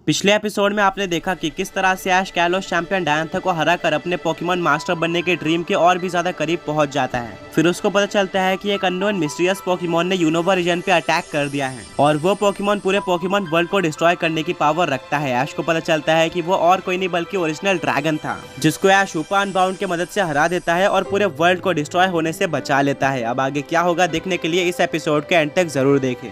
पिछले एपिसोड में आपने देखा कि किस तरह से ऐश कैलोश चैंपियन डायंथा को हराकर अपने पोकेमॉन मास्टर बनने के ड्रीम के और भी ज्यादा करीब पहुंच जाता है। फिर उसको पता चलता है कि एक अननोन मिस्टीरियस पोकेमॉन ने यूनोवा रीजन पे अटैक कर दिया है और वो पोकेमॉन पूरे पोकेमॉन वर्ल्ड को डिस्ट्रॉय करने की पावर रखता है। ऐश को पता चलता है कि वो और कोई नहीं बल्कि ओरिजिनल ड्रैगन था, जिसको ऐश हूपा अनबाउंड की मदद से हरा देता है और पूरे वर्ल्ड को डिस्ट्रॉय होने से बचा लेता है। अब आगे क्या होगा देखने के लिए इस एपिसोड के एंड तक जरूर देखें।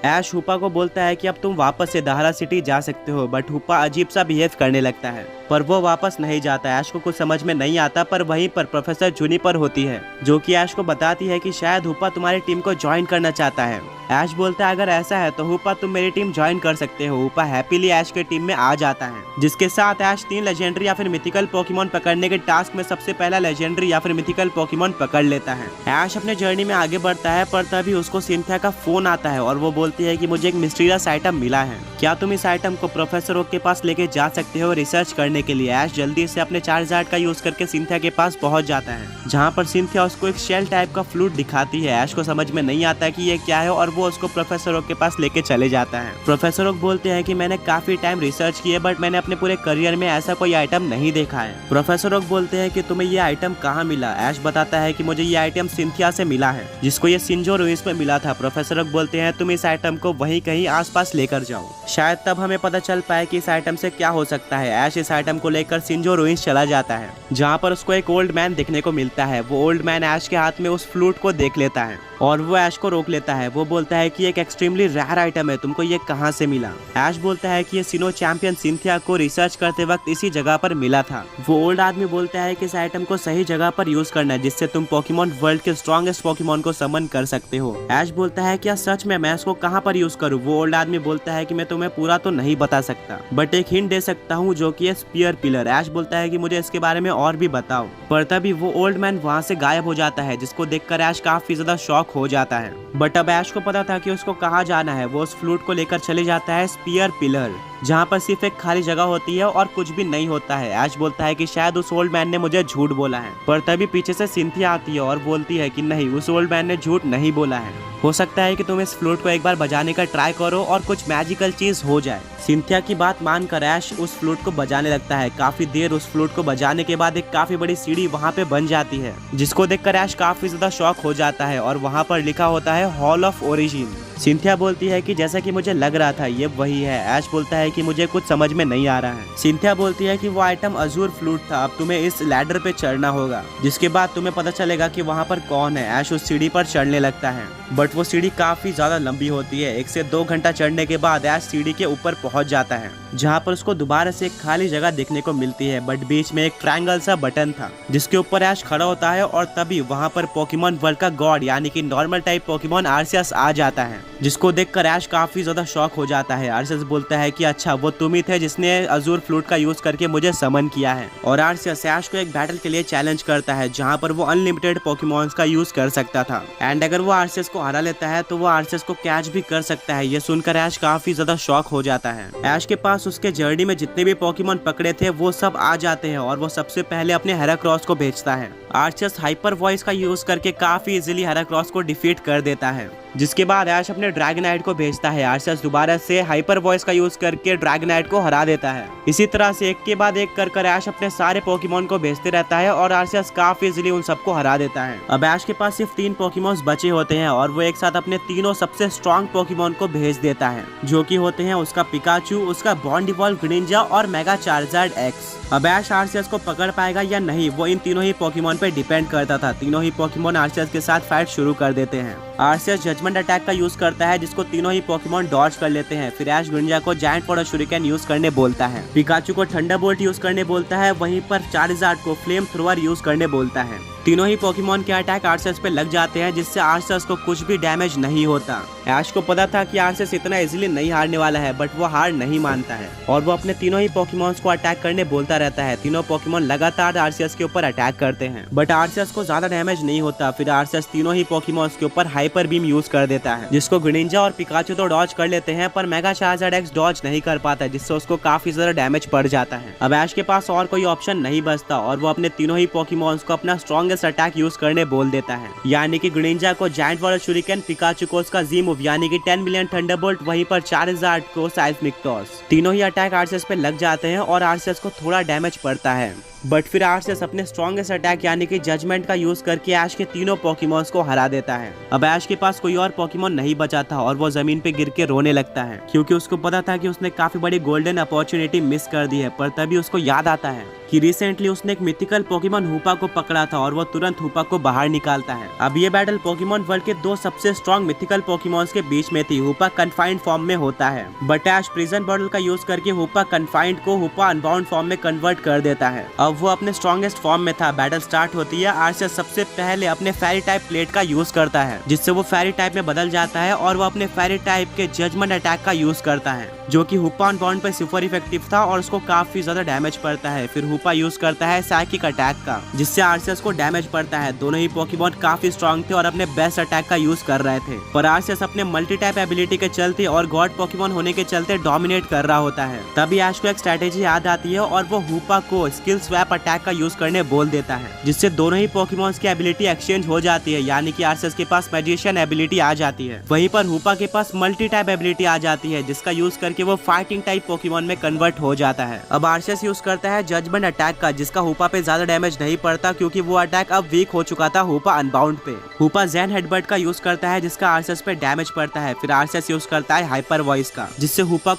ऐश हूपा को बोलता है कि अब तुम वापस से दहारा सिटी जा सकते हो, बट हूपा अजीब सा बिहेव करने लगता है पर वो वापस नहीं जाता। ऐश को कुछ समझ में नहीं आता पर वहीं पर प्रोफेसर जूनिपर होती है जो कि ऐश को बताती है कि शायद हूपा तुम्हारी टीम को ज्वाइन करना चाहता है। ऐश बोलता है अगर ऐसा है तो हूपा तुम मेरी टीम ज्वाइन कर सकते हो। हूपा हैप्पीली ऐश के टीम में आ जाता है, जिसके साथ ऐश 3 लेजेंडरी या फिर मिथिकल पोकेमॉन पकड़ने के टास्क में सबसे पहला लेजेंडरी या फिर मिथिकल पोकेमॉन पकड़ लेता है। ऐश अपने जर्नी में आगे बढ़ता है पर तभी उसको सिंथिया का फोन आता है और वो बोलती है कि मुझे एक मिस्टीरियस आइटम मिला है, क्या तुम इस आइटम को प्रोफेसर ओक के पास लेके जा सकते हो रिसर्च करने के लिए। ऐश जल्दी से अपने चार्जार्ड का यूज करके सिंथिया के पास पहुंच जाता है, जहां पर सिंथिया उसको एक शेल टाइप का फ्लूट दिखाती है। ऐश को समझ में नहीं आता कि ये क्या है और वो उसको प्रोफेसर ओक के पास लेके चले जाता है। प्रोफेसर ओक बोलते हैं कि मैंने काफी टाइम रिसर्च की है बट मैंने अपने पूरे करियर में ऐसा कोई आइटम नहीं देखा है। प्रोफेसर ओक बोलते हैं कि तुम्हें ये आइटम कहाँ मिला। ऐश बताता है कि मुझे ये आइटम सिंथिया से मिला है, जिसको ये सिंजो रुइंस में मिला था। प्रोफेसर ओक बोलते हैं तुम इस आइटम को वहीं कहीं आसपास लेकर जाओ, शायद तब हमें पता चल पाए कि इस आइटम से क्या हो सकता है। ऐश इस आइटम को लेकर सिंजो रुइंस चला जाता है, जहाँ पर उसको एक ओल्ड मैन देखने को मिलता है। वो ओल्ड मैन ऐश के हाथ में उस फ्लूट को देख लेता है और वो ऐश को रोक लेता है। वो बोलता है कि एक एक्सट्रीमली रेयर आइटम है, तुमको ये कहाँ से मिला। ऐश बोलता है कि ये सिनो चैंपियन सिंथिया को रिसर्च करते वक्त इसी जगह पर मिला था। वो ओल्ड आदमी बोलता है कि इस आइटम को सही जगह पर यूज करना है, जिससे तुम पोकेमॉन वर्ल्ड के स्ट्रॉन्गेस्ट पोकेमॉन को समन कर सकते हो। ऐश बोलता है क्या सच में मैं इसको कहाँ पर यूज करूँ। वो ओल्ड आदमी बोलता है कि मैं तुम्हें पूरा तो नहीं बता सकता बट एक हिंट दे सकता हूँ जो कि है स्पीयर पिलर। ऐश बोलता है कि मुझे इसके बारे में और भी बताओ, पर तभी वो ओल्ड मैन वहाँ से गायब हो जाता है, जिसको देखकर ऐश काफी ज्यादा शॉक हो जाता है। बट अब ऐश को पता था कि उसको कहाँ जाना है। वो उस फ्लूट को लेकर चले जाता है स्पीयर पिलर, जहाँ पर सिर्फ एक खाली जगह होती है और कुछ भी नहीं होता है। ऐश बोलता है कि शायद उस ओल्ड मैन ने मुझे झूठ बोला है, पर तभी पीछे से सिंथिया आती है और बोलती है कि नहीं, उस ओल्ड मैन ने झूठ नहीं बोला है। हो सकता है कि तुम इस फ्लूट को एक बार बजाने का ट्राई करो और कुछ मैजिकल चीज हो जाए। सिंथिया की बात मानकर ऐश उस फ्लूट को बजाने लगता है। काफी देर उस फ्लूट को बजाने के बाद एक काफी बड़ी सीढ़ी वहाँ पे बन जाती है, जिसको देखकर ऐश काफी ज्यादा शॉक हो जाता है और वहाँ पर लिखा होता है हॉल ऑफ ओरिजिन। सिंथिया बोलती है कि जैसा कि मुझे लग रहा था ये वही है। ऐश बोलता है कि मुझे कुछ समझ में नहीं आ रहा है। सिंथिया बोलती है कि वो आइटम अजूर फ्लूट था, अब तुम्हें इस लैडर पे चढ़ना होगा, जिसके बाद तुम्हें पता चलेगा कि वहाँ पर कौन है। ऐश उस सीढ़ी पर चढ़ने लगता है बट वो सीढ़ी काफी ज्यादा लंबी होती है। 1 से 2 घंटा चढ़ने के बाद ऐश सीढ़ी के ऊपर पहुंच जाता है, जहाँ पर उसको दोबारा से एक खाली जगह देखने को मिलती है बट बीच में एक ट्रायंगल सा बटन था, जिसके ऊपर ऐश खड़ा होता है और तभी वहाँ पर पोकेमॉन वर्ल्ड का गॉड यानी कि नॉर्मल टाइप पोकेमॉन आर्सियस आ जाता है, जिसको देखकर ऐश काफी ज्यादा शॉक हो जाता है। आर्सियस बोलता है कि अच्छा वो तुम ही थे जिसने अजूर फ्लूट का यूज करके मुझे समन किया है। और आर्सियस ऐश को एक बैटल के लिए चैलेंज करता है, जहाँ पर वो अनलिमिटेड पोकेमॉन्स का यूज कर सकता था एंड अगर वो आर्सियस को हरा लेता है तो वो आर्सियस को कैच भी कर सकता है। ये सुनकर ऐश काफी ज्यादा शॉक हो जाता है। ऐश के पास उसके जर्नी में जितने भी पोकेमॉन पकड़े थे वो सब आ जाते हैं और वो सबसे पहले अपने हेराक्रॉस को भेजता है। आर्सियस हाइपर वॉइस का यूज करके काफी इजीली हेराक्रॉस को डिफीट कर देता है, जिसके बाद ऐश अपने ड्रैगनाइट को भेजता है। आर्सियस दोबारा से हाइपर वॉइस का यूज करके ड्रैगनाइट को हरा देता है। इसी तरह से एक के बाद एक कर ऐश अपने सारे पोकेमॉन को भेजते रहता है और आर्सियस काफी इजीली उन सबको हरा देता है। अब ऐश के पास सिर्फ 3 पोकेमॉन्स बचे होते हैं और वो एक साथ अपने तीनों सबसे स्ट्रॉन्ग पोकेमॉन को भेज देता है, जो कि होते हैं उसका पिकाचू, उसका बॉन्डिवॉल्व ग्रीनिंजा और मेगा चार्जार्ड एक्स। अब ऐश आर्सियस को पकड़ पाएगा या नहीं वो इन तीनों ही पोकेमॉन पे डिपेंड करता था। तीनों ही पोकेमॉन आर्सियस के साथ फाइट शुरू कर देते हैं। आर्सियस जजमेंट अटैक का यूज करता है, जिसको तीनों ही पोकेमॉन डॉज कर लेते हैं। फिर ऐश ग्रीनिजा को जायंट पाउडर शूरिकेन यूज करने बोलता है, पिकाचू को थंडरबोल्ट यूज करने बोलता है, वहीं पर चार्जार्ड को फ्लेम थ्रोअर यूज करने बोलता है। तीनों ही पोकेमॉन के अटैक आर्सियस पे लग जाते हैं, जिससे आर्सियस को कुछ भी डैमेज नहीं होता। ऐश को पता था कि आर्सियस इतना इजीली नहीं हारने वाला है बट वो हार नहीं मानता है और वो अपने तीनों ही पोकेमॉन्स को अटैक करने बोलता रहता है। तीनों पोकेमॉन लगातार आर्सियस के ऊपर अटैक करते हैं बट आर्सियस को ज्यादा डैमेज नहीं होता। फिर आर्सियस तीनों ही पोकेमॉन्स के ऊपर हाइपर बीम यूज कर देता है, जिसको ग्रीनिंजा और पिकाचू तो डॉज कर लेते हैं पर मेगा चार्जार्ड एक्स डॉज नहीं कर पाता, जिससे उसको काफी ज्यादा डैमेज पड़ जाता है। अब ऐश के पास और कोई ऑप्शन नहीं बचता और वो अपने तीनों ही पोकेमॉन्स को अपना स्ट्रॉन्गेस्ट स्ट्रॉन्गेस्ट अटैक यूज करने बोल देता है, यानी कि ग्रीनिंजा को जायंट वाटर शुरिकेन, पिकाचू को उसका जी मूव यानी कि 10 मिलियन थंडरबोल्ट, वहीं पर चार्जर्ड को साइस्मिक टॉस। तीनों ही अटैक आर्सेस पे लग जाते हैं और आर्सेस को थोड़ा डैमेज पड़ता है, बट फिर आर्सेस अपने स्ट्रॉन्गेस्ट अटैक यानी कि जजमेंट का यूज करके ऐश के तीनों पोकेमॉन्स को हरा देता है। अब ऐश के पास कोई और पोकेमॉन नहीं बचा था और वो जमीन पे गिर के रोने लगता है, क्योंकि उसको पता था कि उसने काफी बड़ी गोल्डन अपॉर्चुनिटी मिस कर दी है। पर तभी उसको याद आता है कि रिसेंटली उसने एक मिथिकल पोकेमॉन हुपा को पकड़ा था और वो तुरंत हुपा को बाहर निकालता है। अब ये बैटल पोकेमॉन वर्ल्ड के दो सबसे स्ट्रॉन्ग मिथिकल पोकेमॉन्स के बीच में थी। हुपा कन्फाइंड फॉर्म में होता है, बट ऐश प्रिजन बॉटल का यूज करके हुपा कन्फाइंड को हुपा अनबाउंड फॉर्म में कन्वर्ट कर देता है। अब वो अपने स्ट्रॉन्गेस्ट फॉर्म में था। बैटल स्टार्ट होती है। आर्सेस सबसे पहले अपने फेरी टाइप प्लेट का यूज करता है, जिससे वो फेरी टाइप में बदल जाता है और वो अपने फेरी टाइप के जजमेंट अटैक का यूज करता है, जो कि हुपा अनबाउंड पे सुपर इफेक्टिव था और उसको काफी ज्यादा डैमेज पड़ता है। फिर हुपा यूज करता है साइकिक अटैक का, जिससे आर्सेस को डैमेज पड़ता है। दोनों ही पोकेमॉन काफी स्ट्रॉन्ग थे और अपने बेस्ट अटैक का यूज कर रहे थे, पर आर्सेस अपने मल्टी टाइप एबिलिटी के चलते और गॉड पोकेमॉन होने के चलते डोमिनेट कर रहा होता है। तभी ऐश को एक स्ट्रेटेजी याद आती है और वो हुपा को स्किल स्वैप अटैक का यूज करने बोल देता है, जिससे दोनों ही पोकेमॉन्स की एबिलिटी एक्सचेंज हो जाती है, यानी कि आर्सेस के पास मैजिशियन एबिलिटी आ जाती है, वहीं पर हुपा के पास मल्टी टाइप एबिलिटी आ जाती है, जिसका यूज करके वो फाइटिंग टाइप पोकेमॉन में कन्वर्ट हो जाता है। अब आर्सेस यूज करता है जजमेंट अटैक का, जिसका हुपा पे ज्यादा डैमेज नहीं पड़ता, क्योंकि वो अटैक अब वीक हो चुका था हुपा अनबाउंड पे। हुपा ज़ेन हेडबट का यूज करता है, जिसका आर्सेस पे डैमेज पड़ता है। फिर आर्सेस यूज करता है हाइपर वॉइस का, जिससे हुपा